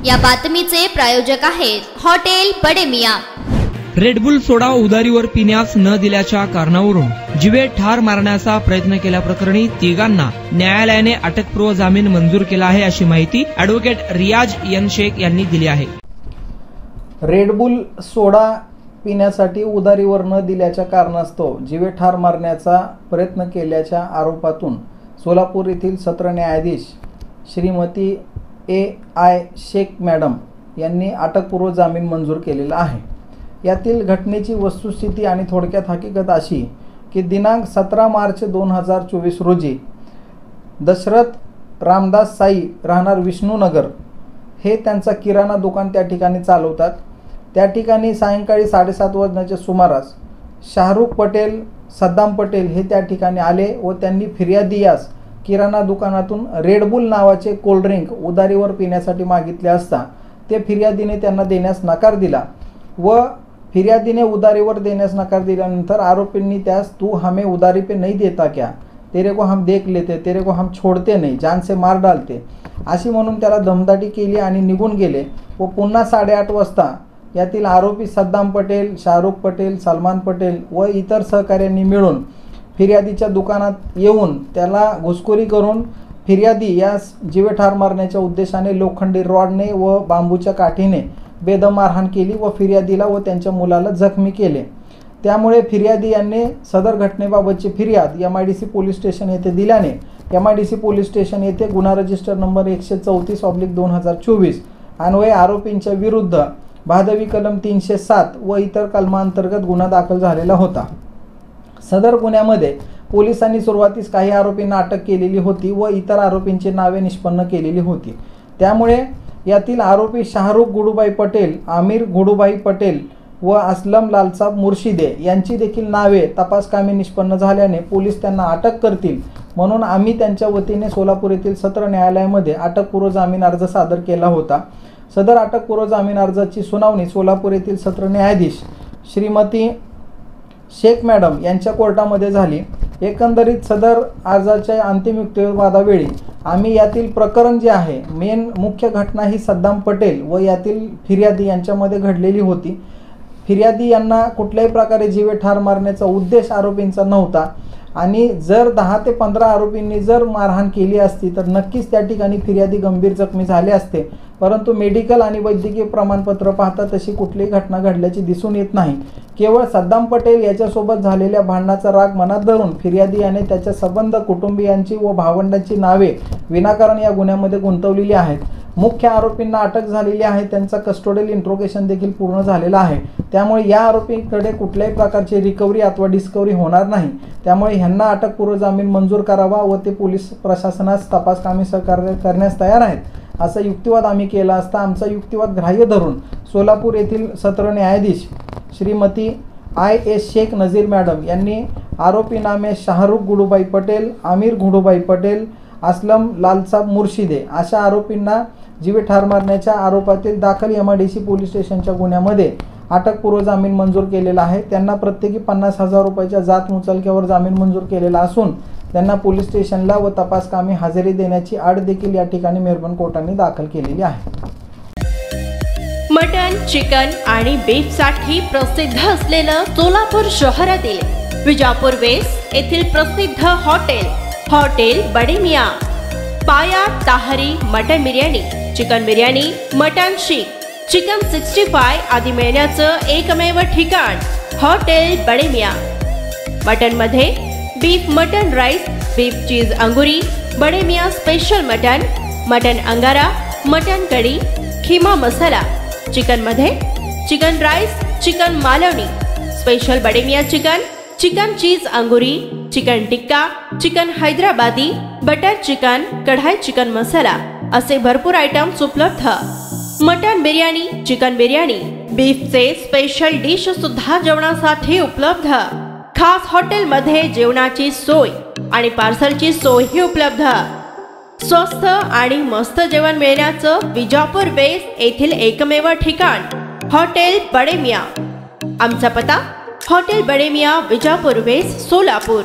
या बातमीचे प्रायोजक आहेत हॉटेल बडे मियां। रेडबुल सोडा उधारीवर पिण्यास न दिल्याच्या कारणावरून जीवे ठार मारण्याचा प्रयत्न केल्याप्रकरणी तिघांना न्यायालयाने अटकपूर्व जामीन मंजूर केला आहे, अशी माहिती ॲडव्होकेट रियाज एन शेख यांनी दिली आहे। रेडबुल सोडा पिण्यासाठी उधारीवर न दिल्याच्या कारणास्तव जीवे ठार मारण्याचा प्रयत्न केल्याच्या आरोपातून सोलापूर येथील सत्र न्यायाधीश श्रीमती AI शेख मॅडम यांनी अटकपूर्व जामीन मंजूर केलेला आहे। यातील घटनेची वस्तुस्थिती आणि थोडक्यात हकीकत अशी की दिनांक 17 मार्च 2024 रोजी दशरथ रामदास साई राहणार विष्णुनगर हे त्यांचा किराणा दुकान त्या ठिकाणी चालवतात। त्या ठिकाणी सायंकाळी 7:30 वाजण्याच्या सुमारास शाहरुख पटेल सद्दाम पटेल हे त्या ठिकाणी आले व त्यांनी फिर्यादी यास किराणा दुकानातून रेडबुल नावाचे कोल्ड्रिंक उधारीवर पिण्यासाठी मागितले असता ते फिर्यादीने त्यांना देण्यास नकार दिला व फिर्यादीने उधारीवर देण्यास नकार दिल्यानंतर आरोपींनी त्यास तू हमें उधारी पे नहीं देता क्या, तेरे को हम देख लेते, तेरे को हम छोड़ते नहीं, जान से मार डालते अशी म्हणून त्याला धमदाटी केली आणि निघून गेले व पुन्हा 8:30 वाजता यातील आरोपी सद्दाम पटेल, शाहरुख पटेल, सलमान पटेल व इतर सहकाऱ्यांनी मिळून फिर्यादीच्या दुकानात येऊन त्याला घुसखोरी करून फिर्यादी यास जीवे ठार मारण्याच्या उद्देशाने लोखंडी रॉडने व बांबूच्या काठीने बेदम मारहाण केली व फिर्यादीला व त्यांच्या मुलाला जखमी केले। त्यामुळे फिर्यादी यांनी सदर घटनेबाबतची फिर्याद MIDC पोलीस स्टेशन येथे दिल्याने MIDC पोलीस स्टेशन येथे गुन्हा रजिस्टर नंबर 134/2024 अन्वये आरोपींच्या विरुद्ध भादवी कलम 307 व इतर कलमांतर्गत गुन्हा दाखल झालेला होता। सदर गुन्ह्यामध्ये पोलिसांनी सुरुवातीस काही आरोपींना अटक केलेली होती व इतर आरोपींची नावे निष्पन्न केलेली होती। त्यामुळे यातील आरोपी शाहरुख गुडूबाई पटेल, आमिर गुडूबाई पटेल व असलम लालसाब मुर्शिदे यांची देखील नावे तपासकामी निष्पन्न झाल्याने पोलीस त्यांना अटक करतील म्हणून आम्ही त्यांच्या वतीने सोलापूर येथील सत्र न्यायालयामध्ये अटकपूर्व जामीन अर्ज सादर केला होता। सदर अटकपूर्व जामीन अर्जाची सुनावणी सोलापूर येथील सत्र न्यायाधीश श्रीमती शेख मॅडम यांच्या कोर्टामध्ये झाली। एकंदरीत सदर अर्जाच्या अंतिम युक्तिवादावेळी आम्ही यातील प्रकरण जे आहे मुख्य घटना ही सद्दाम पटेल व यातील फिर्यादी यांच्यामध्ये घडलेली होती। फिर्यादी यांना कुठल्याही प्रकारे जीवे ठार मारण्याचा उद्देश आरोपींचा नव्हता आणि जर 10 ते 15 आरोपींनी जर मारहाण केली असती तर नक्कीच त्या ठिकाणी फिर्यादी गंभीर जखमी झाले असते, परंतु मेडिकल आणि वैद्यकीय प्रमाणपत्र पाहता तशी कुठलीही घटना घडल्याची दिसून येत नाही। केवळ सद्दाम पटेल याच्यासोबत झालेल्या भांडणाचा राग मनात धरून फिर्यादी याने त्याच्या संबंध कुटुंबियांची व भावंडांची नावे विनाकारण या गुन्ह्यामध्ये गुंतवलेली आहेत। मुख्य आरोपींना अटक झालेली आहे, त्यांचा कस्टोडियल इंट्रोगेशन देखील पूर्ण झालेला आहे। त्यामुळे या आरोपींकडे कुठल्याही प्रकारची रिकव्हरी अथवा डिस्कव्हरी होणार नाही। त्यामुळे ह्यांना अटकपूर्व जामीन मंजूर करावा व ते पोलीस प्रशासनास तपासकामी सहकार्य करण्यास तयार आहेत असा युक्तिवाद आम्ही केला असता आमचा युक्तिवाद ग्राह्य धरून सोलापूर येथील सत्र न्यायाधीश श्रीमती IA शेख नजीर मॅडम यांनी आरोपी नामे शाहरुख गुडूबाई पटेल, आमिर गुडूबाई पटेल, असलम लालसाब मुर्शिदे अशा आरोपींना जीवे ठार मारण्याच्या आरोपातील दाखल MIDC पोलीस स्टेशनच्या गुन्ह्यामध्ये अटकपूर्व जामीन मंजूर केलेला आहे। त्यांना प्रत्येकी 50,000 रुपयाच्या जात मुचलक्यावर जामीन मंजूर केलेला असून त्यांना पोलीस स्टेशनला व तपासकामी हजेरी देण्याची अट देखील या ठिकाणी मेहरबान कोर्टाने दाखल केलेली आहे। मटन, चिकन आणि बीफ साठी प्रसिद्ध असलेलं सोलापूर शहरातील विजापूर वेस्ट येथील प्रसिद्ध hotel Bade Miyan. Paya tahri mutton biryani, chicken biryani, mutton seekh, chicken 65 आदी मिळण्याचं एकमेव ठिकाण हॉटेल बडे मियां। मटन मध्ये beef mutton rice, beef cheese angoori, Bade Miyan special mutton angara, mutton kadhi, keema masala. Chicken मध्ये chicken rice, chicken Malvani, special Bade Miyan chicken cheese angoori, chicken tikka, chicken Hyderabadi, butter chicken, kadai chicken masala असे भरपूर आयटम्स उपलब्ध। मटन बिर्याणी, चिकन बिर्याणी, बीफचे स्पेशल डिश सुद्धा जेवणासाठी उपलब्ध। खास हॉटेलमध्ये जेवणाची सोय आणि पार्सलची सोयही उपलब्ध। स्वस्त आणि मस्त जेवण मिळण्याचं विजापूर वेस्ट येथील एकमेव ठिकाण हॉटेल बडे मियां। आमचा पत्ता हॉटेल बडे मियां, विजापूर वेस्ट, सोलापूर।